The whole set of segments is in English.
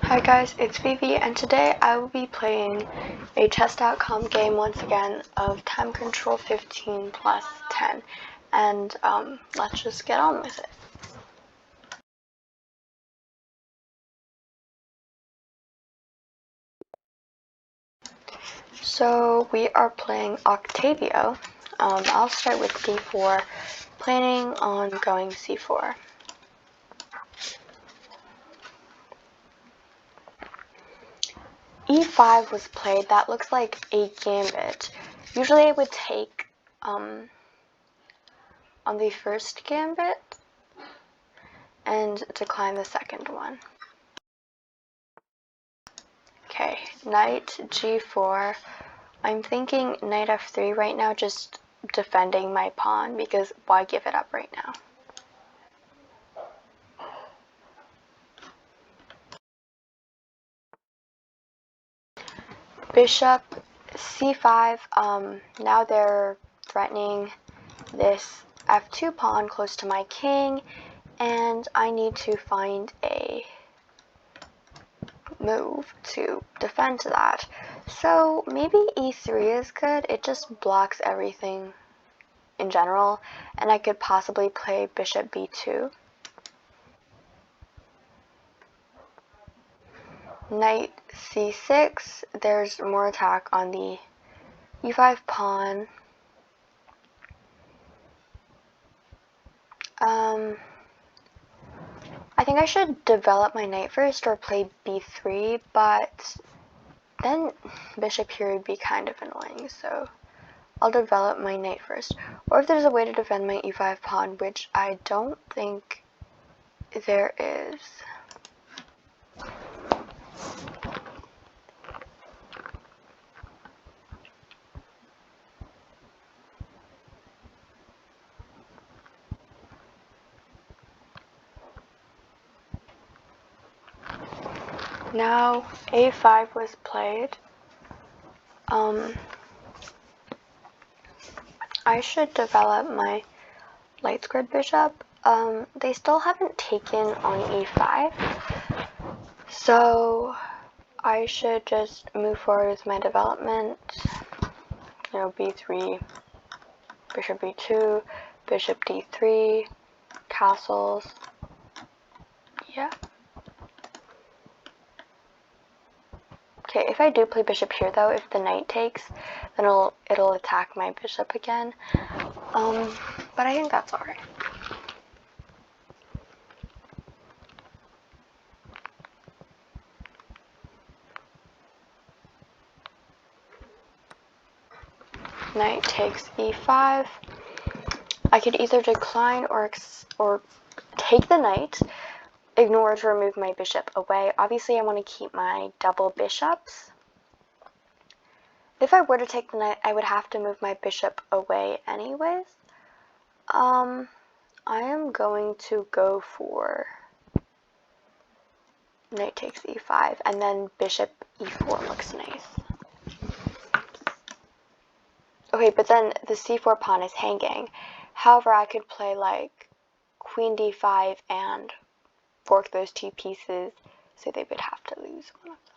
Hi guys, it's Vivi, and today I will be playing a chess.com game once again of Time Control 15 plus 10, and let's just get on with it. So we are playing Octavio. I'll start with d4, planning on going c4. e5 was played. That looks like a gambit. Usually I would take on the first gambit and decline the second one. Okay, knight g4. I'm thinking knight f3 right now, just defending my pawn, because why give it up right now? Bishop c5. Now they're threatening this f2 pawn close to my king, and I need to find a move to defend that. So maybe e3 is good. It just blocks everything in general, and I could possibly play bishop b2. Knight c6. There's more attack on the e5 pawn. I think I should develop my knight first or play b3, but then bishop here would be kind of annoying, so I'll develop my knight first. Or if there's a way to defend my e5 pawn, which I don't think there is. Now a5 was played. I should develop my light squared bishop. They still haven't taken on e5, so I should just move forward with my development. You know, b3, bishop b2, bishop d3, castles. Yeah. Okay, if I do play bishop here though, if the knight takes, then it'll attack my bishop again. But I think that's alright. Knight takes e5. I could either decline or take the knight, ignore to remove my bishop away. Obviously, I want to keep my double bishops. If I were to take the knight, I would have to move my bishop away anyways. I am going to go for knight takes e5, and then bishop e4 looks nice. Okay, but then the c4 pawn is hanging. However, I could play like queen d5 and fork those two pieces, so they would have to lose one of them.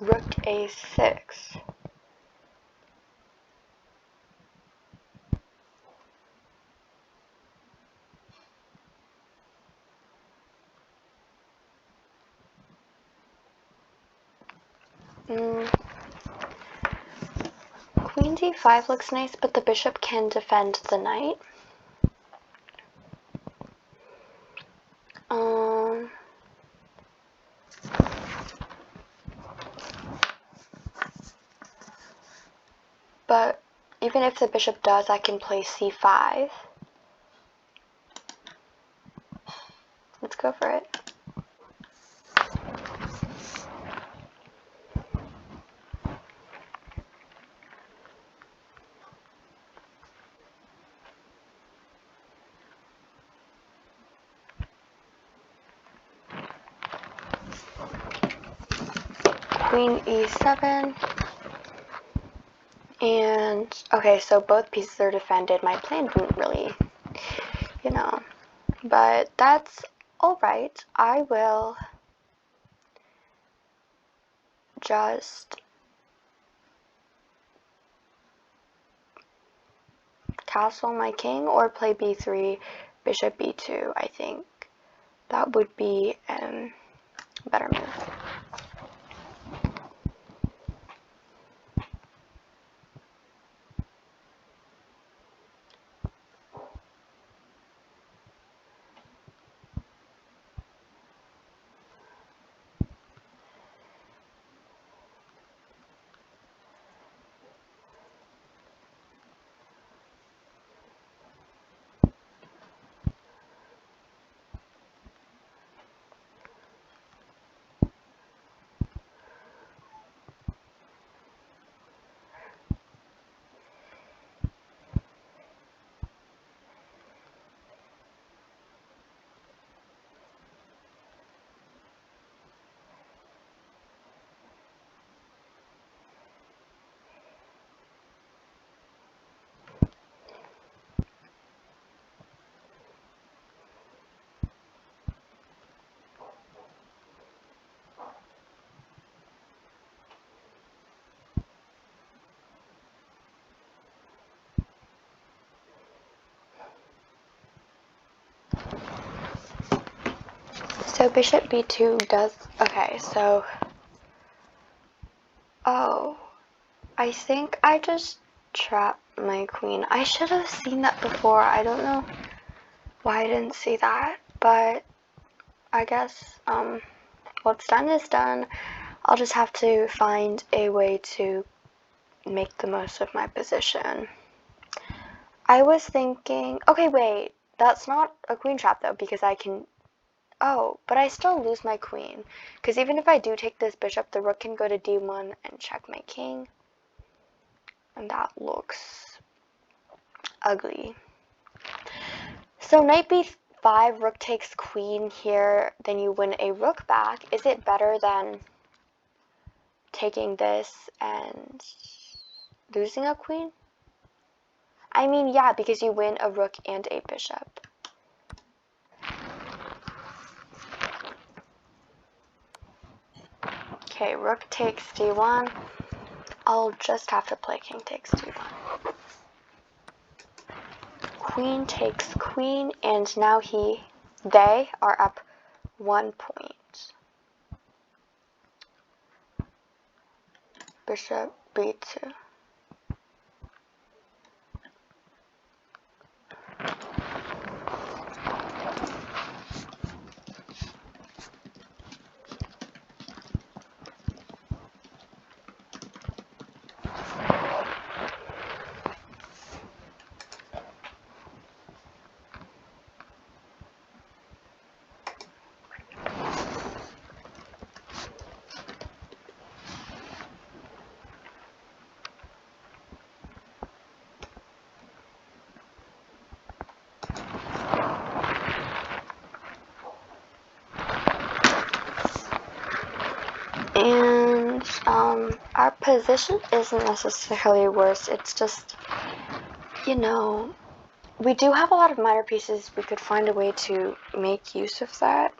rook a6. Queen d5 looks nice, but the bishop can defend the knight. But even if the bishop does, I can play c5. Let's go for it. Queen e7. And, okay, so both pieces are defended. My plan didn't really, but that's alright. I will just castle my king or play b3, bishop b2. I think that would be a better move. So bishop b2 does, okay, so, I think I just trapped my queen. I should have seen that before. I don't know why I didn't see that, but I guess, what's done is done. I'll just have to find a way to make the most of my position. I was thinking, okay, wait, that's not a queen trap though, because I can, but I still lose my queen, because even if I do take this bishop, the rook can go to d1 and check my king, and that looks ugly. So knight b5, rook takes queen here, then you win a rook back. Is it better than taking this and losing a queen? I mean, yeah, because you win a rook and a bishop. Okay, rook takes d1. I'll just have to play king takes d1. Queen takes queen, and now they are up 1 point. Bishop b2. And our position isn't necessarily worse. It's just, we do have a lot of minor pieces. We could find a way to make use of that.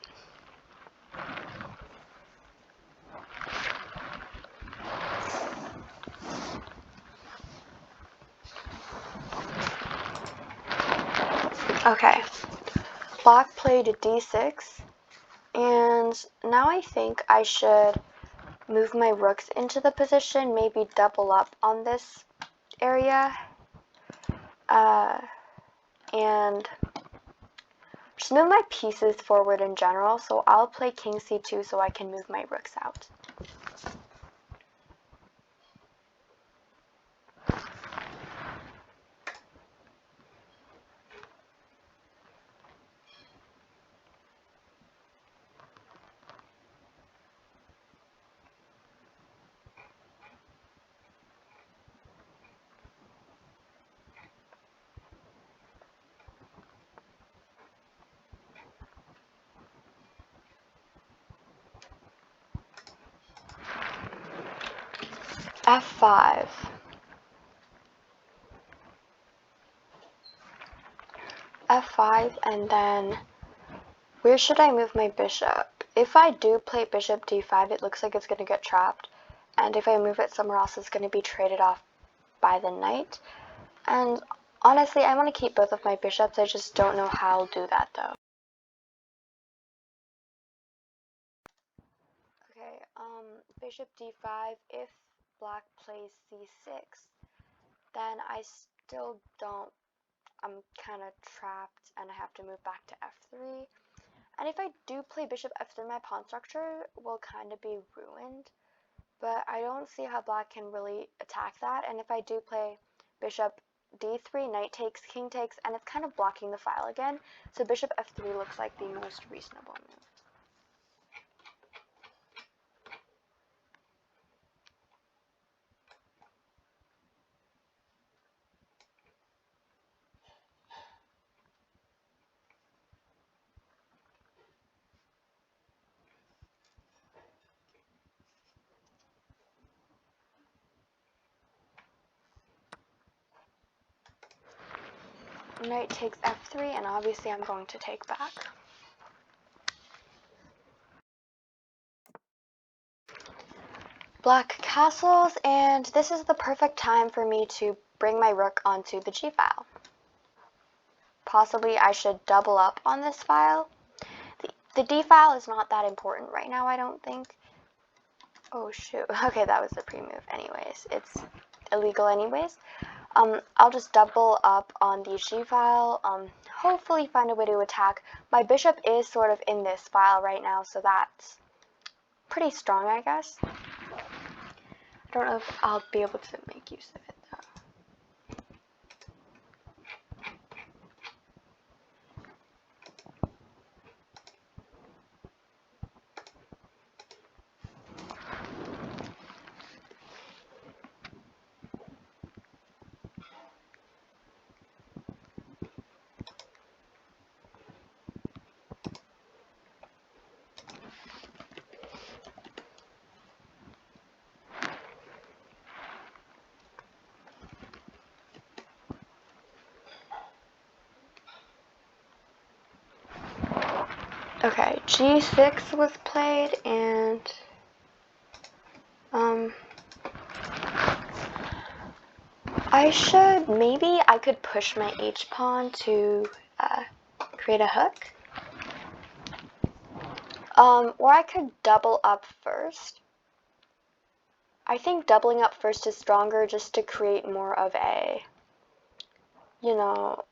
Okay, black played d6, and now I think I should move my rooks into the position, maybe double up on this area, and just move my pieces forward in general. So I'll play king c2 so I can move my rooks out. f5. f5, and then where should I move my bishop? If I do play bishop d5, it looks like it's going to get trapped, and if I move it somewhere else, it's going to be traded off by the knight. And honestly, I want to keep both of my bishops, I just don't know how I'll do that though. Okay, bishop d5, if black plays c6, then I still don't, I'm kind of trapped and I have to move back to f3. And if I do play bishop f3, my pawn structure will kind of be ruined, but I don't see how black can really attack that. And if I do play bishop d3, knight takes, king takes, and it's kind of blocking the file again, so bishop f3 looks like the most reasonable move. Knight takes f3, and obviously I'm going to take back. Black castles, and this is the perfect time for me to bring my rook onto the g file. Possibly I should double up on this file. The d file is not that important right now, I don't think. Oh shoot, okay, that was the pre-move anyways. It's illegal anyways. I'll just double up on the g file, hopefully find a way to attack. My bishop is sort of in this file right now, so that's pretty strong, I guess. I don't know if I'll be able to make use of it though. Okay, g6 was played, and I could push my h-pawn to create a hook. Or I could double up first. I think doubling up first is stronger just to create more of a, you know,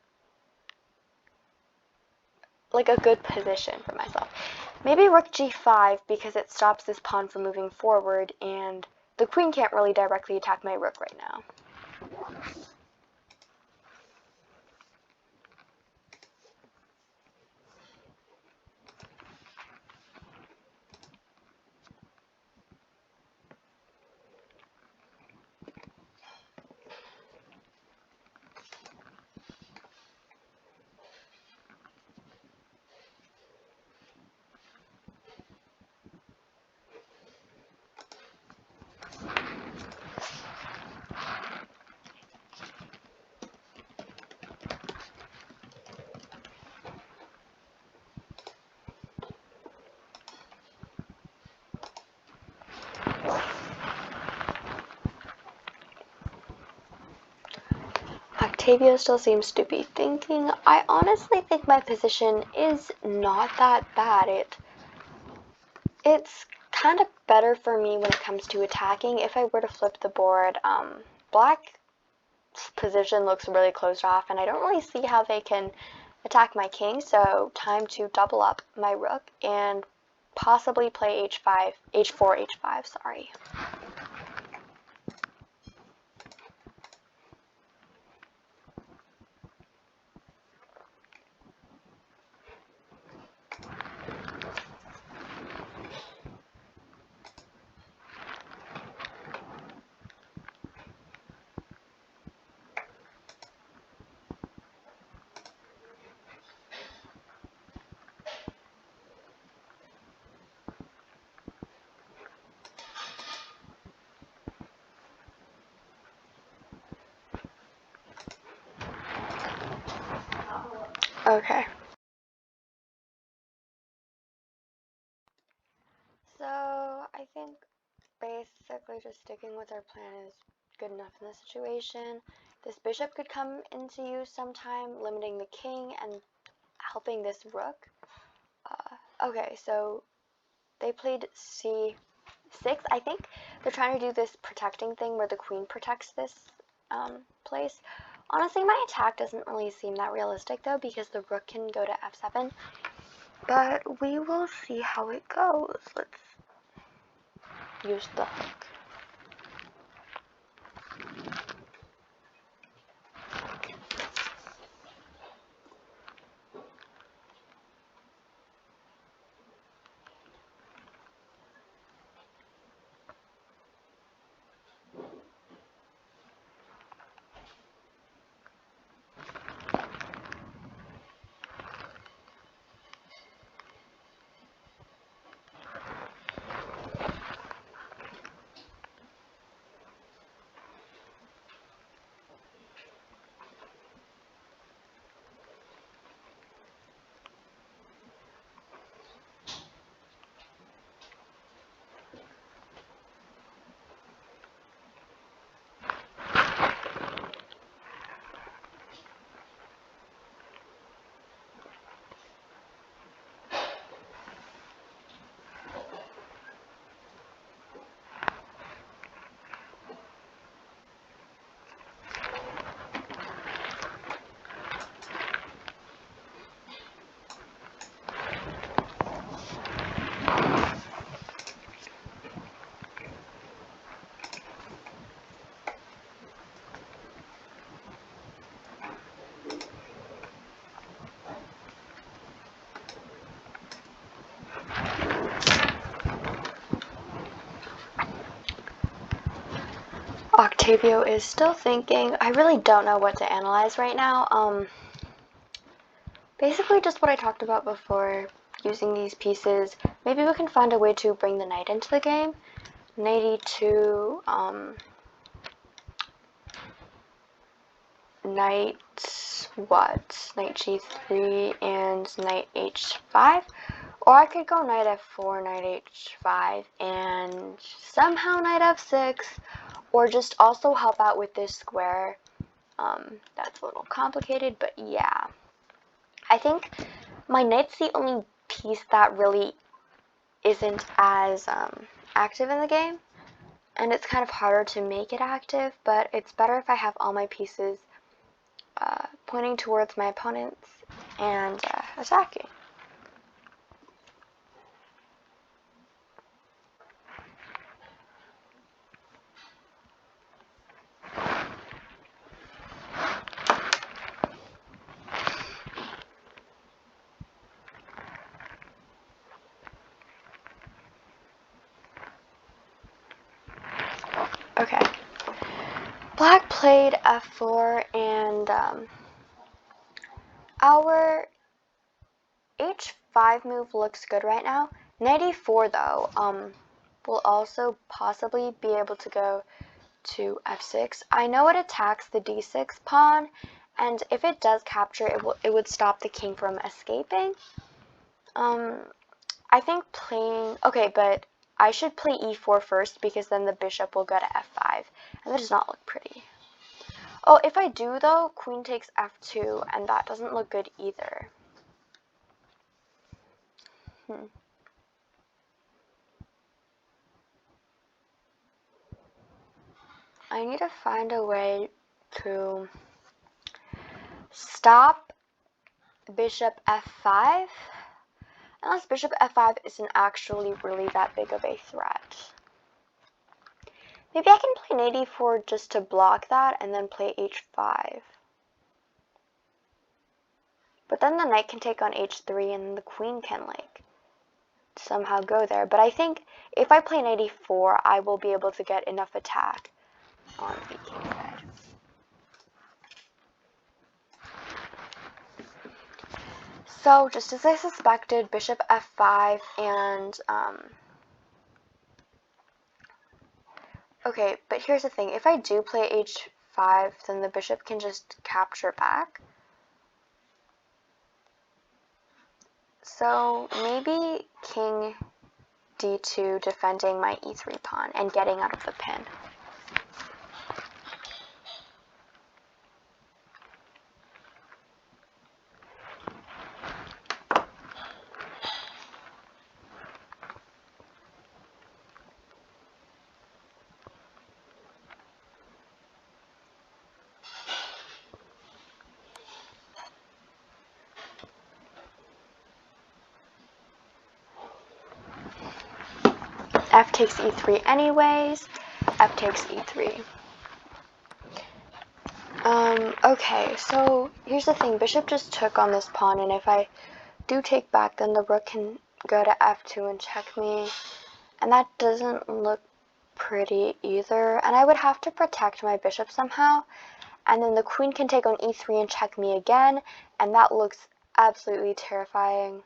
like a good position for myself. Maybe rook g5 because it stops this pawn from moving forward, and the queen can't really directly attack my rook right now. Octavio still seems to be thinking. I honestly think my position is not that bad. It's kind of better for me when it comes to attacking. If I were to flip the board, Black's position looks really closed off, and I don't really see how they can attack my king, so time to double up my rook and possibly play h5, h4, h5, sorry. Okay. So, I think basically just sticking with our plan is good enough in this situation. This bishop could come into use sometime, limiting the king and helping this rook. Okay, so they played c6. I think they're trying to do this protecting thing where the queen protects this place. Honestly, my attack doesn't really seem that realistic though, because the rook can go to f7. But we will see how it goes. Let's use the hook. Octavio is still thinking. I really don't know what to analyze right now. Basically just what I talked about before, using these pieces. Maybe we can find a way to bring the knight into the game. Knight e2, knight Knight g3 and knight h5. Or I could go knight f4, knight h5, and somehow knight f6, or just also help out with this square. That's a little complicated, but yeah. I think my knight's the only piece that really isn't as active in the game, and it's kind of harder to make it active, but it's better if I have all my pieces pointing towards my opponents and attacking. Okay. Black played f4, and our h5 move looks good right now. Knight e4 though will also possibly be able to go to f6. I know it attacks the d6 pawn, and if it does capture, it would stop the king from escaping. I think playing, okay, but I should play e4 first, because then the bishop will go to f5, and that does not look pretty. Oh, if I do though, queen takes f2, and that doesn't look good either. I need to find a way to stop bishop f5, unless bishop f5 isn't actually really that big of a threat. Maybe I can play knight e4 just to block that, and then play h5. But then the knight can take on h3, and the queen can, like, somehow go there. But I think if I play knight e4, I will be able to get enough attack on the king side. So, just as I suspected, bishop f5 and, okay, but here's the thing. If I do play h5, then the bishop can just capture back. So, maybe king d2 defending my e3 pawn and getting out of the pin. F takes e3 anyways. F takes e3. Okay, so here's the thing. Bishop just took on this pawn, and if I do take back, then the rook can go to f2 and check me. And that doesn't look pretty either. And I would have to protect my bishop somehow. And then the queen can take on e3 and check me again. And that looks absolutely terrifying.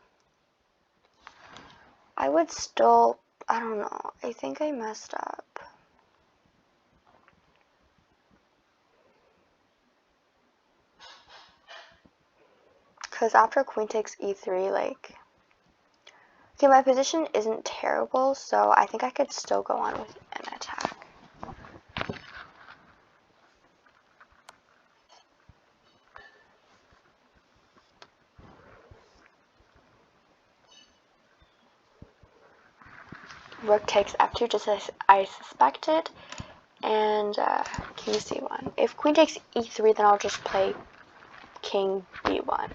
I would still, I don't know, I think I messed up. Because after queen takes e3, like, okay, my position isn't terrible, so I think I could still go on with an attack. Rook takes f2, just as I suspected, and king c1. If queen takes e3, then I'll just play king b1.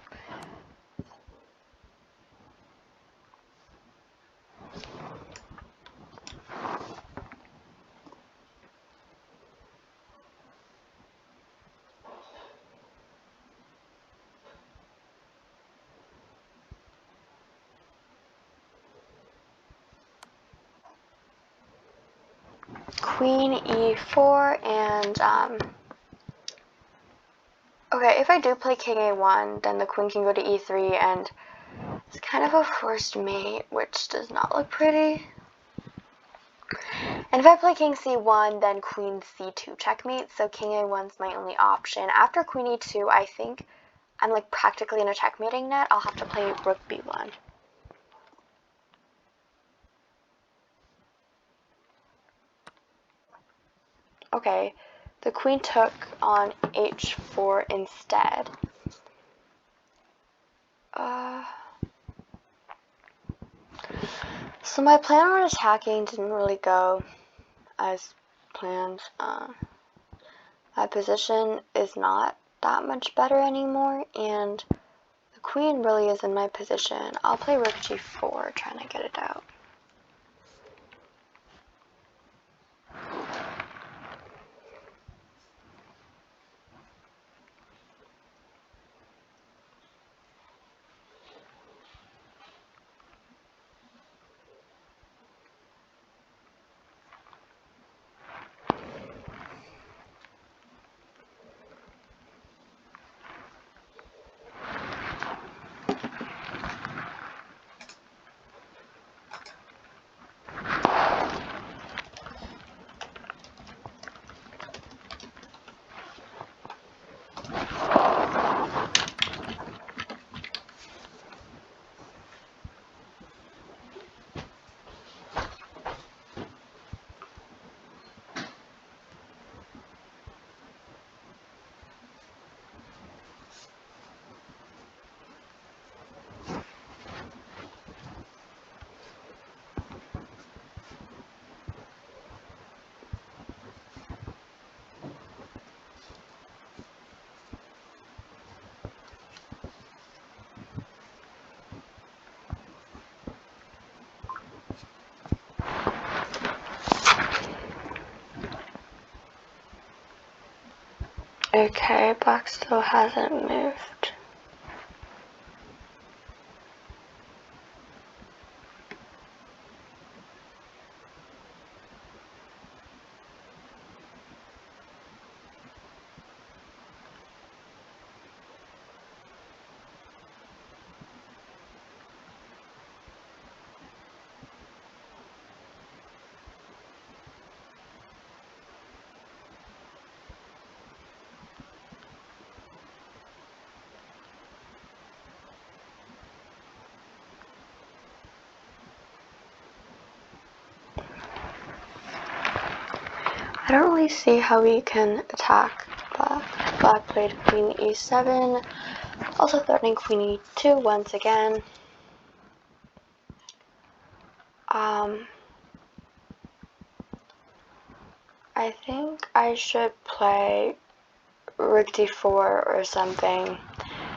Queen e4, and okay, if I do play king a1, then the queen can go to e3, and it's kind of a forced mate, which does not look pretty. And if I play king c1, then queen c2 checkmate, so king a1's my only option. After queen e2, I think I'm like practically in a checkmating net. I'll have to play rook b1. Okay, the queen took on h4 instead. So my plan on attacking didn't really go as planned. My position is not that much better anymore, and the queen really is in my position. I'll play rook g4, trying to get it out. Okay, black still hasn't moved. I don't really see how we can attack black. Black played queen e7, also threatening queen e2 once again. I think I should play rook d4 or something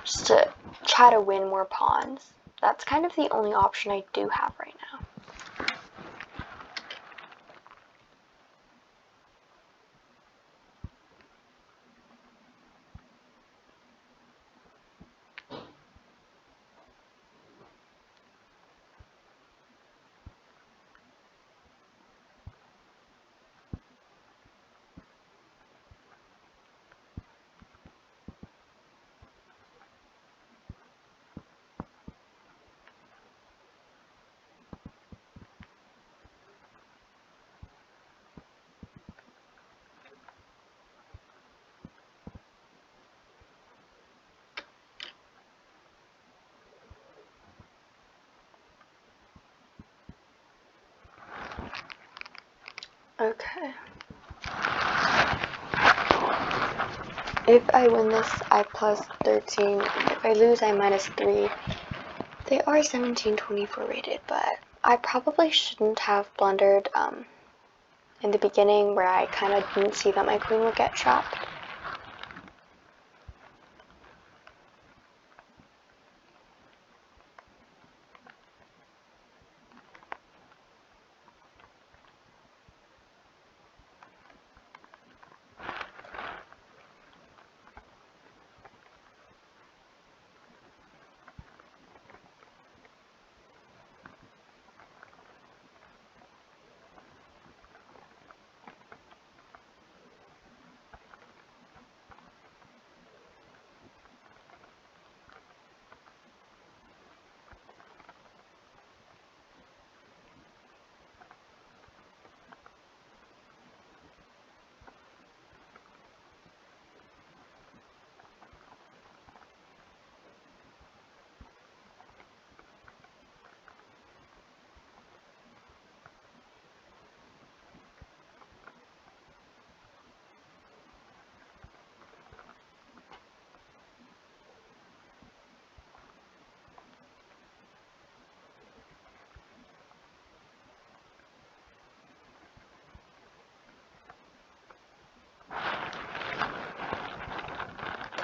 just to try to win more pawns. That's kind of the only option I do have right now. Okay. If I win this, I plus 13. If I lose, I minus 3. They are 1724 rated, but I probably shouldn't have blundered in the beginning where I kind of didn't see that my queen would get trapped.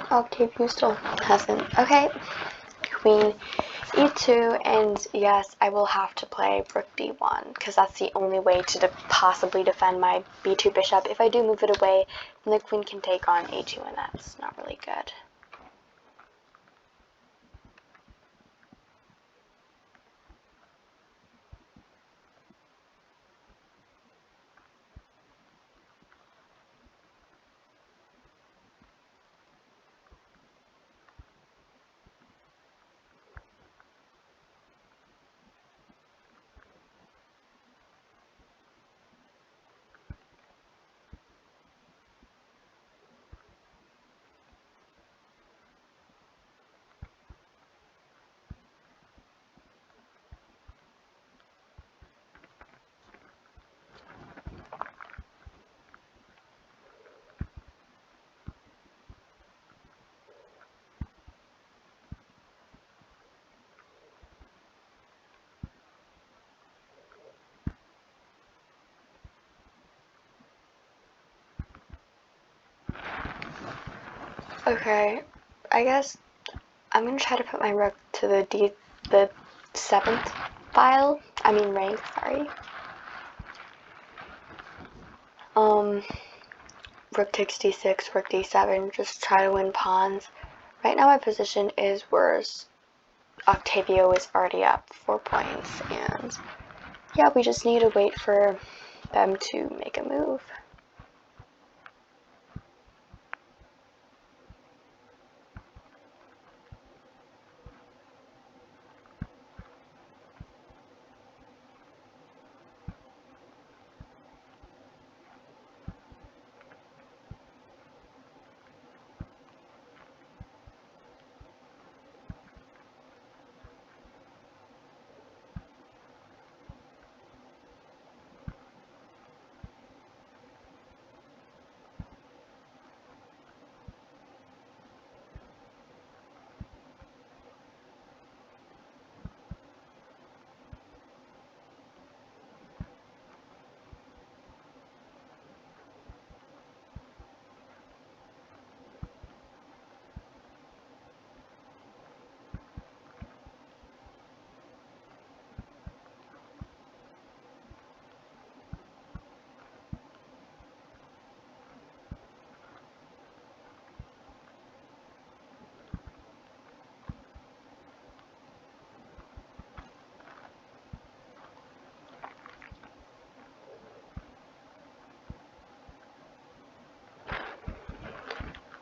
Octavio still hasn't. Okay, queen e2, and yes, I will have to play rook d1 because that's the only way to possibly defend my b2 bishop. If I do move it away, then the queen can take on a2, and that's not really good. Okay, I guess I'm gonna try to put my rook to the 7th file. I mean rank, sorry. rook takes d6, rook d7, just try to win pawns. Right now my position is worse. Octavio is already up 4 points, and yeah, we just need to wait for them to make a move.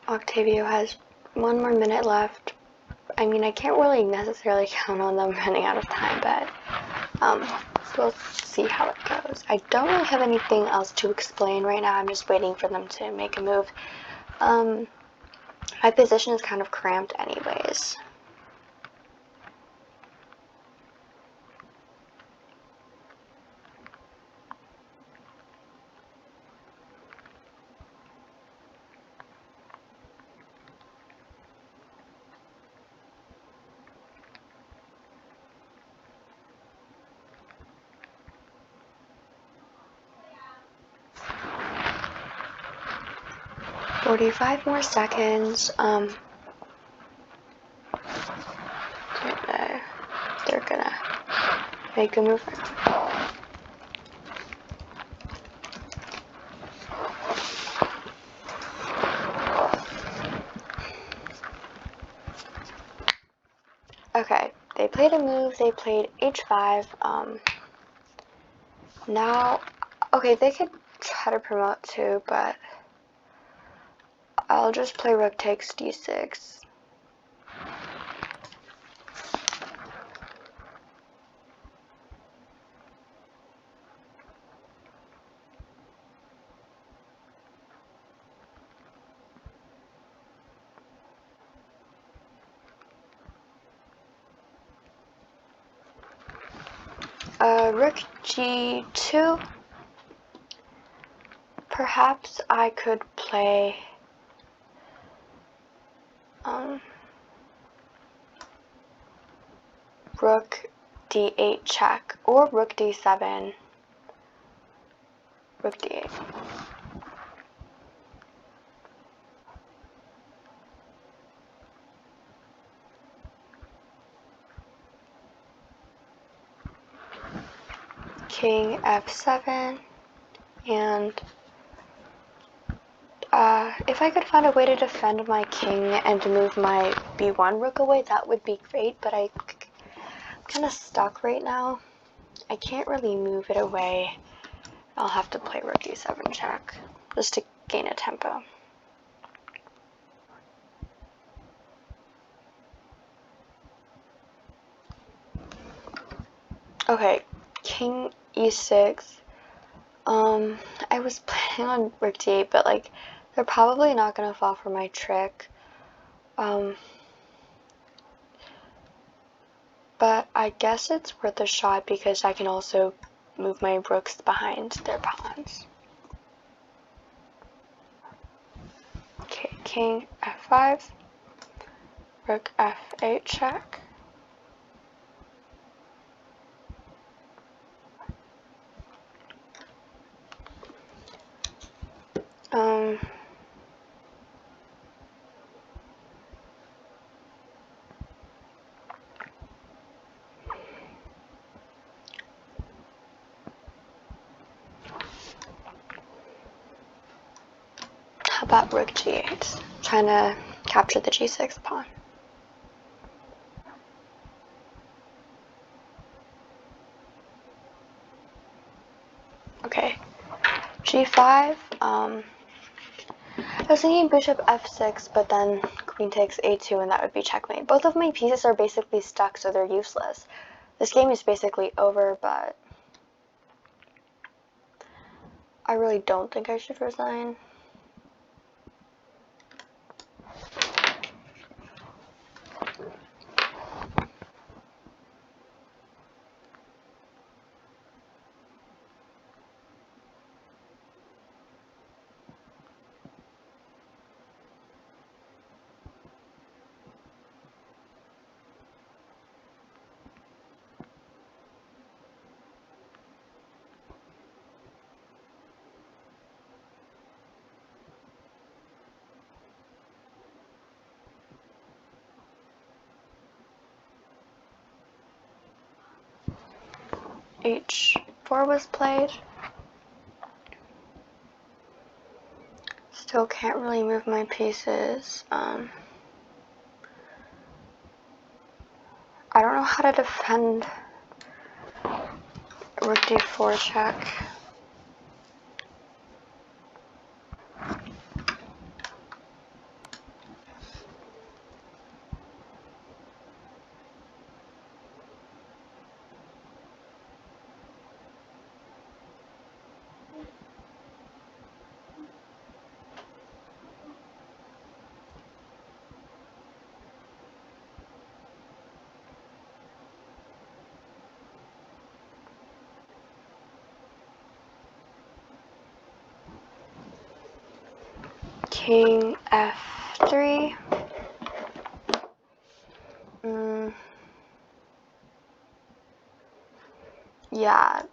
Octavio has 1 more minute left. I mean, I can't really necessarily count on them running out of time, but we'll see how it goes. I don't really have anything else to explain right now. I'm just waiting for them to make a move. My position is kind of cramped anyways. "45 more seconds. They're gonna make a move. Okay, they played a move. They played h5. Now, okay, they could try to promote too, but I'll just play rook takes d6. Rook g2. Perhaps I could play rook d8 check, or rook d7, rook d8. King f7, and if I could find a way to defend my king and to move my b1 rook away, that would be great, but I'm kind of stuck right now. I can't really move it away. I'll have to play rook e7 check just to gain a tempo. Okay, king e6. I was planning on rook d8, but like they're probably not gonna fall for my trick. But I guess it's worth a shot because I can also move my rooks behind their pawns. Okay, king f5, rook f8 check. but rook g8, trying to capture the g6 pawn. Okay, g5. I was thinking bishop f6, but then queen takes a2, and that would be checkmate. Both of my pieces are basically stuck, so they're useless. This game is basically over, but I really don't think I should resign. h4 was played. Still can't really move my pieces. I don't know how to defend rook d4 check. King f3. Yeah,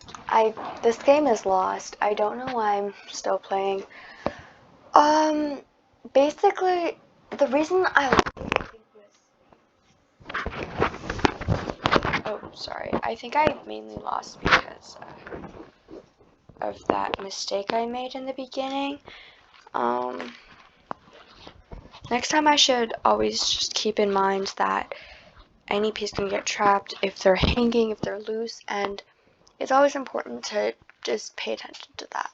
this game is lost. I don't know why I'm still playing. Basically, the reason I think I mainly lost because of that mistake I made in the beginning. Next time I should always just keep in mind that any piece can get trapped if they're hanging, if they're loose, and it's always important to just pay attention to that.